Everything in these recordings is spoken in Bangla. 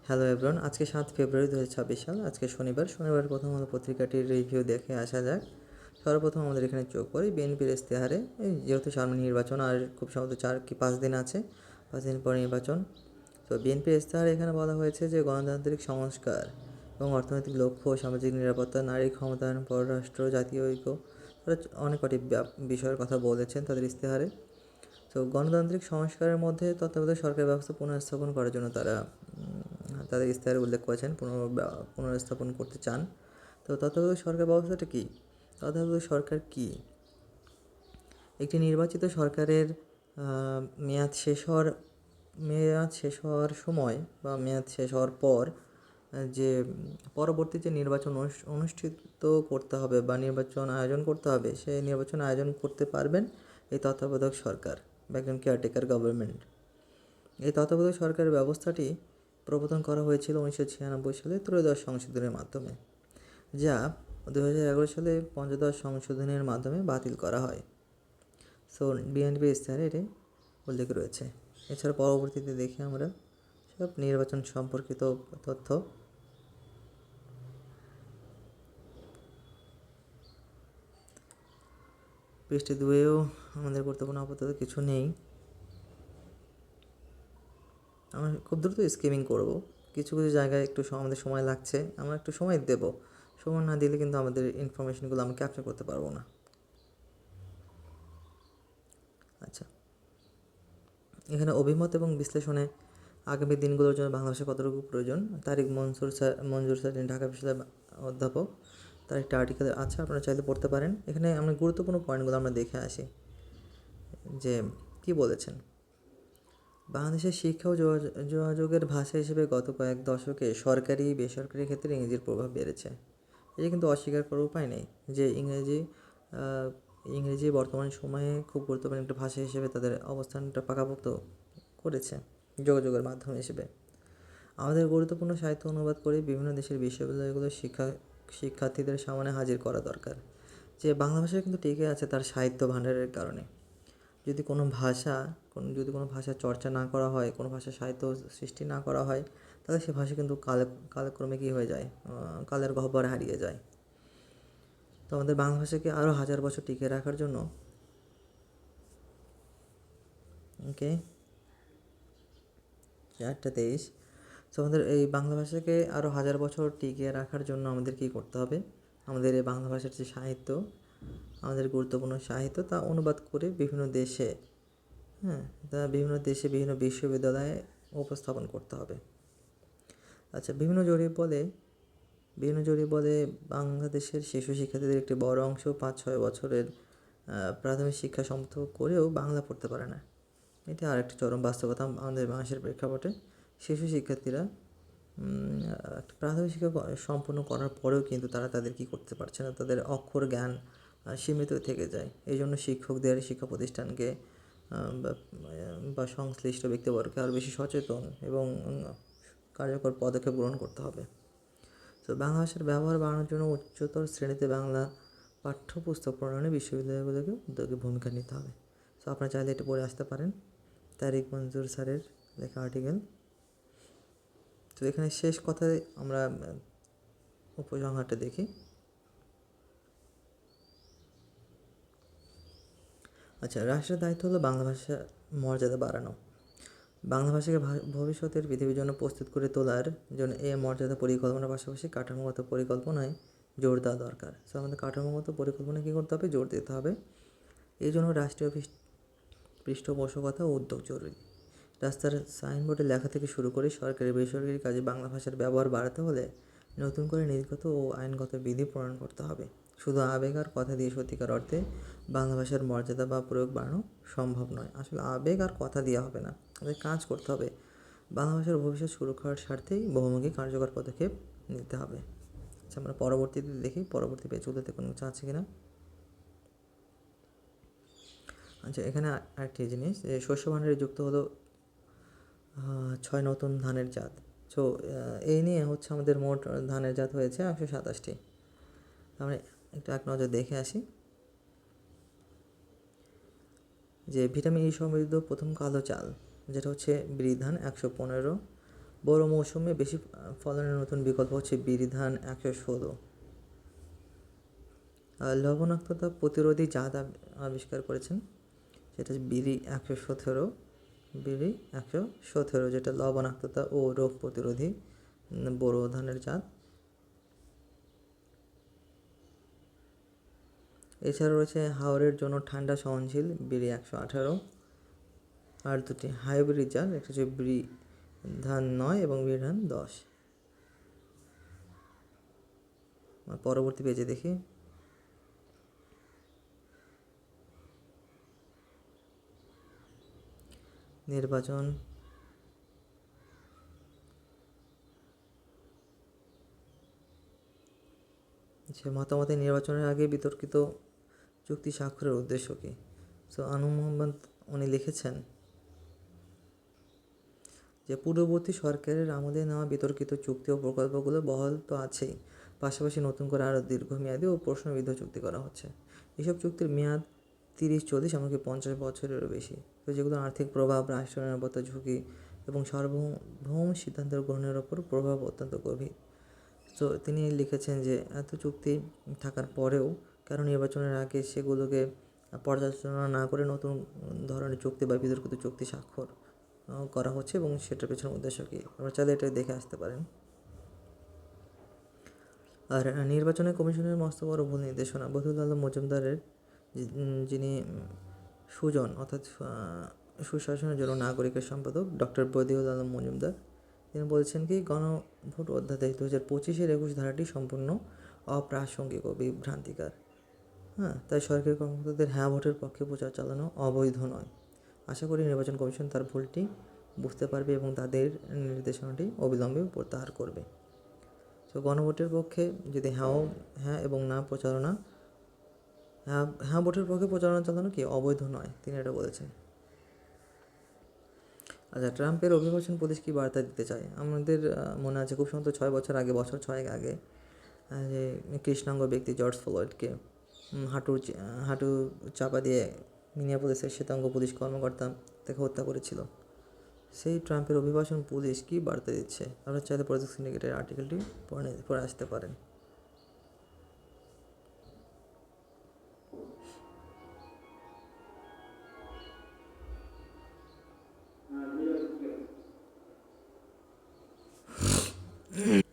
হ্যালো এভরিওয়ান, আজকে 7 ফেব্রুয়ারি 2026 সাল। আজকে শনিবার প্রথম আলো পত্রিকাটির রিভিউ দেখে আসা যাক। সর্বপ্রথম আমাদের এখানে চোখ পড়ে বিএনপির ইশতেহারে। যেহেতু সামনে নির্বাচন আর খুব সম্ভবত 4 কি 5 দিন আছে, 5 দিন পর নির্বাচন। তো বিএনপির ইশতেহারে এখানে বলা হয়েছে যে গণতান্ত্রিক সংস্কার এবং অর্থনৈতিক লক্ষ্য, সামাজিক নিরাপত্তা, নারী ক্ষমতায়ন, পররাষ্ট্র, জাতীয় ঐক্য, তারা অনেক কটি বিষয়ের কথা বলেছেন তাদের ইশতেহারে। তো গণতান্ত্রিক সংস্কারের মধ্যে তত্ত্বাবধায়ক সরকার ব্যবস্থা পুনঃস্থাপন করার জন্য তারা তাদের ইশতেহারে উল্লেখ করেছেন পুনর্স্থাপন করতে চান। তো তত্ত্বাবধায়ক সরকার ব্যবস্থাটা কী? তত্ত্বাবধায়ক সরকার কী? একটি নির্বাচিত সরকারের মেয়াদ শেষ হওয়ার সময় বা মেয়াদ শেষ হওয়ার পর যে পরবর্তী যে নির্বাচন অনুষ্ঠিত করতে হবে বা নির্বাচন আয়োজন করতে হবে, সেই নির্বাচন আয়োজন করতে পারবেন এই তত্ত্বাবধায়ক সরকার বা একজন কেয়ারটেকার গভর্নমেন্ট। এই তত্ত্বাবধায়ক সরকারের ব্যবস্থাটি প্রবর্তন করা হয়েছিল 1996 সালে ত্রয়োদশ সংশোধনের মাধ্যমে, যা 2011 সালে পঞ্চদশ সংশোধনের মাধ্যমে বাতিল করা হয়। সো বিএনপির ইশতেহারে এটি উল্লেখ রয়েছে। এছাড়া পরবর্তীতে দেখি আমরা সব নির্বাচন সম্পর্কিত তথ্য। পৃষ্ঠে 2-এও আমাদের গুরুত্বপূর্ণ আপাতত কিছু নেই। আমরা খুব দ্রুত স্কিমিং করব। কিছু কিছু জায়গায় একটু আমাদের সময় লাগছে, আমরা একটু সময় দেব। সময় না দিলে কিন্তু আমাদের ইনফরমেশনগুলো আমরা ক্যাপচার করতে পারবো না। আচ্ছা, এখানে অভিমত এবং বিশ্লেষণে আগামী দিনগুলোর জন্য বাংলা ভাষা কতটুকু প্রয়োজন, তারিক মঞ্জুর স্যার ঢাকা বিশ্ববিদ্যালয়ের অধ্যাপক, তার একটা আর্টিকেল আছে, আপনারা চাইলে পড়তে পারেন। এখানে আমরা গুরুত্বপূর্ণ পয়েন্টগুলো আমরা দেখে আসি যে কি বলেছেন। বাংলাদেশের শিক্ষা ও যোগাযোগের ভাষা হিসেবে গত কয়েক দশকে সরকারি বেসরকারি ক্ষেত্রে ইংরেজির প্রভাব বেড়েছে। এটি কিন্তু অস্বীকার করার উপায় নেই যে ইংরেজি বর্তমান সময়ে খুব গুরুত্বপূর্ণ একটা ভাষা হিসেবে তাদের অবস্থানটা পাকাপোক্ত করেছে যোগাযোগের মাধ্যম হিসেবে। আমাদের গুরুত্বপূর্ণ সাহিত্য অনুবাদ করে বিভিন্ন দেশের বিশ্ববিদ্যালয়গুলোর শিক্ষার্থীদের সামনে হাজির করা দরকার। যে বাংলা ভাষা কিন্তু টিকে আছে তার সাহিত্য ভাণ্ডারের কারণে। যদি কোনো ভাষা চর্চা না করা হয়, কোনো ভাষা সাহিত্য সৃষ্টি না করা হয়, তাহলে সে ভাষা কিন্তু কালক্রমে কী হয়ে যায়, কালের গহ্বরে হারিয়ে যায়। তো আমাদের বাংলা ভাষাকে আরও 1000 বছর টিকিয়ে রাখার জন্য ওকে 4:23। তো আমাদের এই বাংলা ভাষাকে আরও 1000 বছর টিকিয়ে রাখার জন্য আমাদের কী করতে হবে? আমাদের এই বাংলা ভাষার যে সাহিত্য, আমাদের গুরুত্বপূর্ণ সাহিত্য, তা অনুবাদ করে বিভিন্ন দেশে বিভিন্ন বিশ্ববিদ্যালয়ে উপস্থাপন করতে হবে। আচ্ছা, বিভিন্ন জরিপ বলে বাংলাদেশের শিশু শিক্ষার্থীদের একটি বড় অংশ 5-6 বছরের প্রাথমিক শিক্ষা সমাপ্ত করেও বাংলা পড়তে পারে না। এটি আরেকটি চরম বাস্তবতা আমাদের বাংলাদেশের প্রেক্ষাপটে। শিশু শিক্ষার্থীরা একটা প্রাথমিক শিক্ষা সম্পন্ন করার পরেও কিন্তু তাদের কী করতে পারছে না, তাদের অক্ষর জ্ঞান সীমিত থেকে যায়। এই জন্য শিক্ষকদের, শিক্ষা প্রতিষ্ঠানকে বা সংশ্লিষ্ট ব্যক্তিবর্গকে আরও বেশি সচেতন এবং কার্যকর পদক্ষেপ গ্রহণ করতে হবে। তো বাংলা ভাষার ব্যবহার বাড়ানোর জন্য উচ্চতর শ্রেণীতে বাংলা পাঠ্যপুস্তক প্রণয়নে বিশ্ববিদ্যালয়গুলোকে উদ্যোগী ভূমিকা নিতে হবে। তো আপনারা চাইলে এটা পড়ে আসতে পারেন, তারিক মঞ্জুর স্যারের লেখা আর্টিকেল। তো এখানে শেষ কথায় আমরা উপসংহারটা দেখি। আচ্ছা, রাষ্ট্রের দায়িত্ব হলো বাংলা ভাষার মর্যাদা বাড়ানো। বাংলা ভাষাকে ভবিষ্যতের পৃথিবীর জন্য প্রস্তুত করে তোলার জন্য এই মর্যাদা পরিকল্পনার পাশাপাশি কাঠামোগত পরিকল্পনায় জোর দেওয়া দরকার। সো আমাদের কাঠামোগত পরিকল্পনা কী করতে হবে? জোর দিতে হবে। এই জন্য রাষ্ট্রীয় পৃষ্ঠপোষকতা ও উদ্যোগ জরুরি। রাস্তার সাইনবোর্ডে লেখা থেকে শুরু করে সরকারি বেসরকারি কাজে বাংলা ভাষার ব্যবহার বাড়াতে হলে নতুন করে নীতিগত ও আইনগত বিধি প্রণয়ন করতে হবে। শুধু আবেগ আর কথা দিয়ে সত্যিকার অর্থে বাংলা ভাষার মর্যাদা বা প্রয়োগ বাড়ানো সম্ভব নয়। আসলে আবেগ আর কথা দেওয়া হবে না, আমাদের কাজ করতে হবে। বাংলা ভাষার ভবিষ্যৎ সুরক্ষার স্বার্থেই বহুমুখী কার্যকর পদক্ষেপ নিতে হবে। আচ্ছা, আমরা পরবর্তীতে দেখি পরবর্তী পেজগুলোতে কোনো কিছু আছে কিনা। আচ্ছা, এখানে আরেকটি জিনিস, যে শস্য ভাণ্ডারে যুক্ত হলো 6 নতুন ধানের জাত। সো এই নিয়ে হচ্ছে আমাদের মোট ধানের জাত হয়েছে 127টি। আমরা একটু এক নজর দেখে আসি যে ভিটামিন ই সমৃদ্ধ প্রথম কালো চাল যেটা হচ্ছে বিরিধান 115, বড় মৌসুমে বেশি ফলনের নতুন বিকল্প হচ্ছে বিরি ধান 116। লবণাক্ততা প্রতিরোধী জাত আবিষ্কার করেছেন, সেটা বিরি 117। বিরি 117 যেটা লবণাক্ততা ও রোগ প্রতিরোধী বোরো ধানের জাত। এছাড়া রয়েছে হাওরের জন্য ঠান্ডা সহনশীল বিরি 118। আর দুটি হাইব্রিড জাত, একটা হচ্ছে বিরি ধান 9 এবং বিরি ধান 10। পরবর্তী পেজে দেখি। নির্বাচন, সে মতামতে নির্বাচনের আগে বিতর্কিত চুক্তি স্বাক্ষরের উদ্দেশ্য কী? সো আনু মোহাম্মদ উনি লিখেছেন যে পূর্ববর্তী সরকারের আমলে নেওয়া বিতর্কিত চুক্তি ও প্রকল্পগুলো বহাল তো আছেই, পাশাপাশি নতুন করে আরও দীর্ঘমেয়াদী ও প্রশ্নবিদ্ধ চুক্তি করা হচ্ছে। এসব চুক্তির মেয়াদ 30-40 এমনকি 50 বছরেরও বেশি। তো যেগুলো আর্থিক প্রভাব, রাষ্ট্র নিরাপত্তা ঝুঁকি এবং সার্বভৌম সিদ্ধান্তের গ্রহণের ওপর প্রভাব অত্যন্ত গভীর। তো তিনি লিখেছেন যে এত চুক্তি থাকার পরেও কেন নির্বাচনের আগে সেগুলোকে পর্যালোচনা না করে নতুন ধরনের চুক্তি বা বিতর্কিত চুক্তি স্বাক্ষর করা হচ্ছে এবং সেটার পেছনে উদ্দেশ্য কী? আমরা চাইলে এটা দেখে আসতে পারেন। আর নির্বাচনের কমিশনের মস্ত বড় ভুল নির্দেশনা। বদিউল আলম মজুমদারের, যিনি সুজন অর্থাৎ সুশাসনের জন্য নাগরিকের সম্পাদক ডক্টর বদিউল আলম মজুমদার, তিনি বলছেন কি গণভোট অধ্যাদেশ 2025-এর 21 ধারাটি সম্পূর্ণ অপ্রাসঙ্গিক ও বিভ্রান্তিকর। তাই সরকারি কর্মকর্তাদের হ্যাঁ ভোটের পক্ষে প্রচার চালানো অবৈধ নয়। আশা করি নির্বাচন কমিশন তার ভুলটি বুঝতে পারবে এবং তাদের নির্দেশনাটি অবিলম্বে প্রত্যাহার করবে। তো গণভোটের পক্ষে যদি হ্যাঁ এবং না প্রচারণা, হ্যাঁ ভোটের পক্ষে প্রচারণা চালানো কি অবৈধ নয়, তিনি এটা বলেছেন। আচ্ছা, ট্রাম্পের অভিবাসন পুলিশ কী বার্তা দিতে চায়? আমাদের মনে আছে খুব সম্ভবত বছর 6 আগে যে কৃষ্ণাঙ্গ ব্যক্তি জর্জ ফ্লয়েডকে হাঁটু চাপা দিয়ে মিনিয়াপোলিসের শ্বেতাঙ্গ পুলিশ কর্মকর্তা তাকে হত্যা করেছিল। সেই ট্রাম্পের অভিবাসন পুলিশ কী বার্তা দিচ্ছে? আপনারা চাইলে প্রজেক্ট সিন্ডিকেটের আর্টিকেলটি পড়ে আসতে পারেন।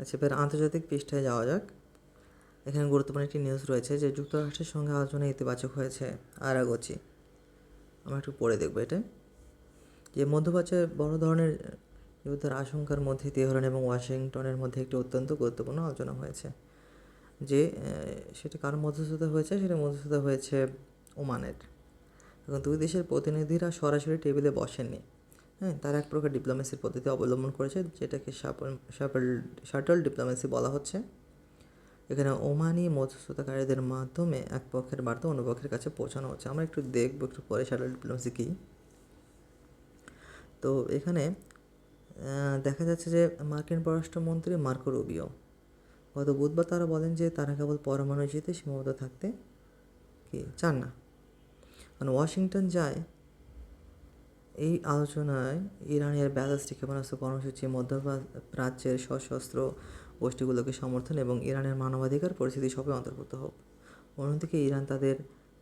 আচ্ছা, এবার আন্তর্জাতিক পৃষ্ঠায় যাওয়া যাক। এখানে গুরুত্বপূর্ণ একটি নিউজ রয়েছে যে যুক্তরাষ্ট্রের সঙ্গে আলোচনা ইতিবাচক হয়েছে আরাগচি। আমরা একটু পড়ে দেখবো এটা। যে মধ্যপ্রাচ্যে বড় ধরনের যুদ্ধের আশঙ্কার মধ্যে তেহরান এবং ওয়াশিংটনের মধ্যে একটি অত্যন্ত গুরুত্বপূর্ণ আলোচনা হয়েছে। যে সেটা কার মধ্যস্থতা হয়েছে? সেটা মধ্যস্থতা হয়েছে ওমানের। এখন দুই দেশের প্রতিনিধিরা সরাসরি টেবিলে বসেননি। তারা এক প্রকার ডিপ্লোমেসির পদ্ধতি অবলম্বন করেছে, যেটাকে শাটল ডিপ্লোমেসি বলা হচ্ছে। এখানে ওমানি মধ্যস্থতাকারীদের মাধ্যমে এক পক্ষের বার্তা অন্য পক্ষের কাছে পৌঁছানো হচ্ছে। আমরা একটু দেখবো একটু পরে শাটল ডিপ্লোমেসি কী। তো এখানে দেখা যাচ্ছে যে মার্কিন পররাষ্ট্রমন্ত্রী মার্কো রুবিও গত বুধবার তারা বলেন যে তারা কেবল পরমাণু ইস্যুতে সীমাবদ্ধ থাকতে চান না। কারণ ওয়াশিংটন যায় এই আলোচনায় ইরানের ব্যালিস্টিক ক্ষেপণাস্ত্র কর্মসূচি, মধ্যপ্রাচ্যের সশস্ত্র গোষ্ঠীগুলোকে সমর্থন এবং ইরানের মানবাধিকার পরিস্থিতি সবই অন্তর্ভুক্ত হোক। অন্যদিকে ইরান তাদের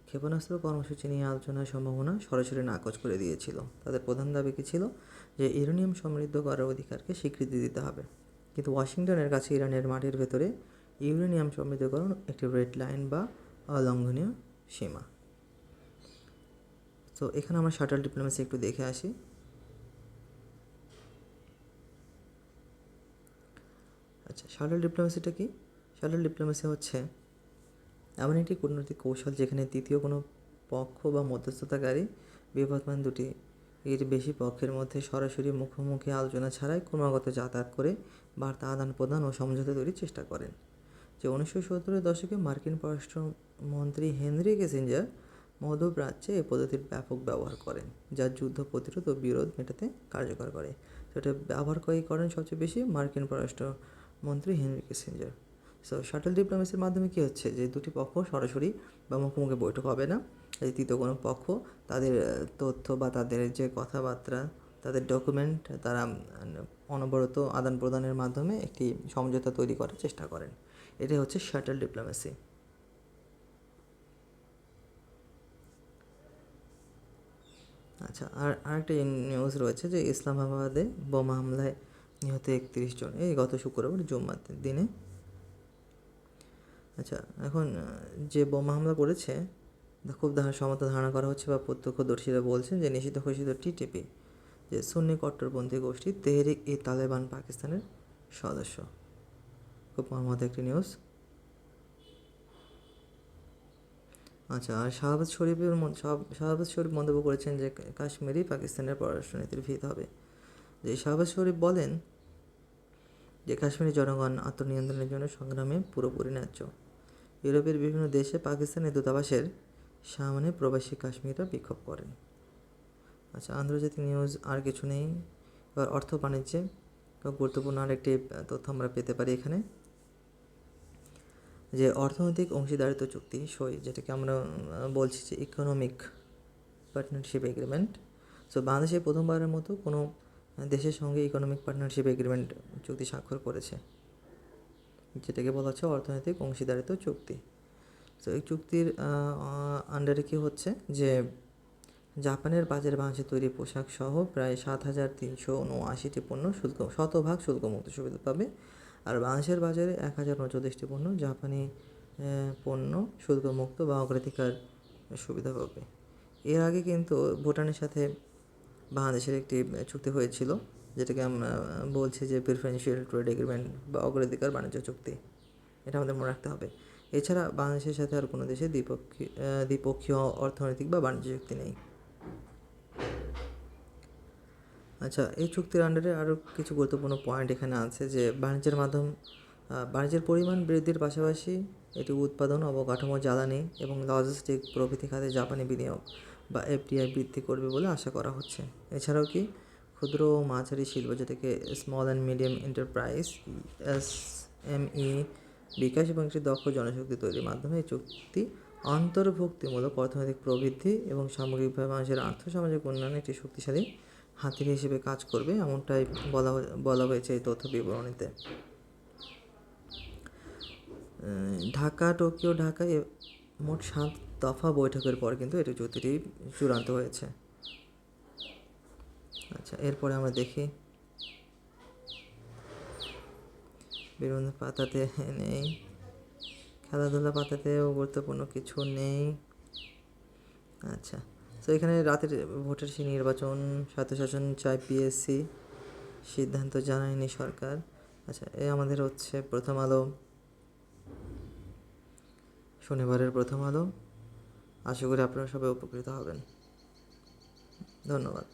ক্ষেপণাস্ত্র কর্মসূচি নিয়ে আলোচনার সম্ভাবনা সরাসরি নাকচ করে দিয়েছিল। তাদের প্রধান দাবি কী ছিল? যে ইউরেনিয়াম সমৃদ্ধ করার অধিকারকে স্বীকৃতি দিতে হবে। কিন্তু ওয়াশিংটনের কাছে ইরানের মাটির ভেতরে ইউরেনিয়াম সমৃদ্ধকরণ একটি রেড লাইন বা অলঙ্ঘনীয় সীমা। তো এখানে আমরা শাটল ডিপ্লোমেসি একটু দেখে আসি। আচ্ছা, শাটল ডিপ্লোমেসিটা কি? শাটল ডিপ্লোমেসি হচ্ছে এমন একটি কূটনৈতিক কৌশল যেখানে তৃতীয় কোনো পক্ষ বা মধ্যস্থতাকারী বিবাদমান দুটি এর বেশি পক্ষের মধ্যে সরাসরি মুখোমুখি আলোচনা ছাড়াই ক্রমাগত যাতায়াত করে বার্তা আদান প্রদান ও সমঝোতা তৈরির চেষ্টা করেন। যে 1970-এর দশকে মার্কিন পররাষ্ট্রমন্ত্রী হেনরি কিসিঞ্জার মধ্যপ্রাচ্যে এই পদ্ধতির ব্যাপক ব্যবহার করেন, যা যুদ্ধ প্রতিরোধ ও বিরোধ মেটাতে কার্যকর করে। সেটা ব্যবহার করেন সবচেয়ে বেশি মার্কিন পররাষ্ট্রমন্ত্রী হেনরি কিসিঞ্জার। সো শাটল ডিপ্লোমেসির মাধ্যমে কী হচ্ছে? যে দুটি পক্ষ সরাসরি বা মুখোমুখি বৈঠক হবে না, এই তৃতীয় কোনো পক্ষ তাদের তথ্য বা তাদের যে কথাবার্তা তাদের ডকুমেন্ট তারা অনবরত আদান প্রদানের মাধ্যমে একটি সমঝোতা তৈরি করার চেষ্টা করেন। এটাই হচ্ছে শাটল ডিপ্লোমেসি। আচ্ছা, আরেকটা নিউজ রয়েছে যে ইসলামাবাদে বোমা হামলায় নিহত 31 জন, এই গত শুক্রবার জুম্মার দিনে। আচ্ছা, এখন যে বোমা হামলা করেছে খুব সমত ধারণা করা হচ্ছে বা প্রত্যক্ষদর্শীরা বলছেন যে নিষিদ্ধ ঘোষিত টিটিপি, যে সুন্নি কট্টরপন্থী গোষ্ঠী তেহরিক ই তালেবান পাকিস্তানের সদস্য। খুব মর্মাহত একটি নিউজ। আচ্ছা, আর শাহবাজ শরীফ মন্তব্য করেছেন যে কাশ্মীরই পাকিস্তানের পররাষ্ট্রনীতির ভিত হবে। যে শাহবাজ শরীফ বলেন যে কাশ্মীরি জনগণ আত্মনিয়ন্ত্রণের জন্য সংগ্রামে পুরোপুরি ন্যায্য। ইউরোপের বিভিন্ন দেশে পাকিস্তানের দূতাবাসের সামনে প্রবাসী কাশ্মীররা বিক্ষোভ করেন। আচ্ছা, আন্তর্জাতিক নিউজ আর কিছু নেই। এবার অর্থ বাণিজ্যে গুরুত্বপূর্ণ আরেকটি তথ্য আমরা পেতে পারি এখানে, যে অর্থনৈতিক অংশীদারিত্ব চুক্তি সই, যেটাকে আমরা বলছি যে ইকোনমিক পার্টনারশিপ এগ্রিমেন্ট। সো বাংলাদেশে প্রথমবারের মতো কোনো দেশের সঙ্গে ইকোনমিক পার্টনারশিপ এগ্রিমেন্ট চুক্তি স্বাক্ষর করেছে, যেটাকে বলা হচ্ছে অর্থনৈতিক অংশীদারিত্ব চুক্তি। তো এই চুক্তির আন্ডারে কী হচ্ছে যে জাপানের বাজারে বাংলাদেশে তৈরি পোশাক সহ প্রায় 7,379টি পণ্য শতভাগ শুল্কমুক্ত সুবিধা পাবে। আর বাংলাদেশের বাজারে 1,039টি পণ্য জাপানি পণ্য শুল্কমুক্ত বা অগ্রাধিকার সুবিধা পাবে। এর আগে কিন্তু ভুটানের সাথে বাংলাদেশের একটি চুক্তি হয়েছিল, যেটাকে আমরা বলছি যে প্রিফারেন্সিয়াল ট্রেড এগ্রিমেন্ট বা অগ্রাধিকার বাণিজ্য চুক্তি। এটা আমাদের মনে রাখতে হবে। এছাড়া বাংলাদেশের সাথে আর কোনো দেশে দ্বিপক্ষীয় অর্থনৈতিক বা বাণিজ্য চুক্তি নেই। আচ্ছা, এই চুক্তির আন্ডারে আরও কিছু গুরুত্বপূর্ণ পয়েন্ট এখানে আছে, যে বাণিজ্যের পরিমাণ বৃদ্ধির পাশাপাশি এটি উৎপাদন, অবকাঠামো, জ্বালানি এবং লজিস্টিক প্রভৃতি খাতে জাপানি বিনিয়োগ বা এফডিআই বৃদ্ধি করবে বলে আশা করা হচ্ছে। এছাড়াও কি ক্ষুদ্র ও মাঝারি শিল্প, যেটাকে small and medium enterprise SME বিকাশ এবং একটি দক্ষ জনশক্তি তৈরির মাধ্যমে এই চুক্তি অন্তর্ভুক্তিমূলক অর্থনৈতিক প্রবৃদ্ধি এবং সামগ্রিকভাবে মানুষের আর্থসামাজিক উন্নয়নে একটি শক্তিশালী হাতিয়ার হিসেবে কাজ করবে, এমনটাই বলা হয়েছে এই তথ্য বিবরণীতে। ঢাকায় মোট 7 দফা বৈঠকের পর কিন্তু এটি চুক্তিটি চূড়ান্ত হয়েছে। আচ্ছা, এরপরে আমরা দেখি বিভিন্ন পাতাতে নেই, খেলাধুলা পাতাতেও গুরুত্বপূর্ণ কিছু নেই। আচ্ছা, তো এখানে রাতের ভোটের সেই নির্বাচন স্বায়ত্তশাসন চায় পিএসসি, সিদ্ধান্ত জানায়নি সরকার। আচ্ছা, আমাদের হচ্ছে প্রথম আলো, শনিবারের প্রথম আলো। আশা করি আপনারা সবাই উপকৃত হবেন। ধন্যবাদ।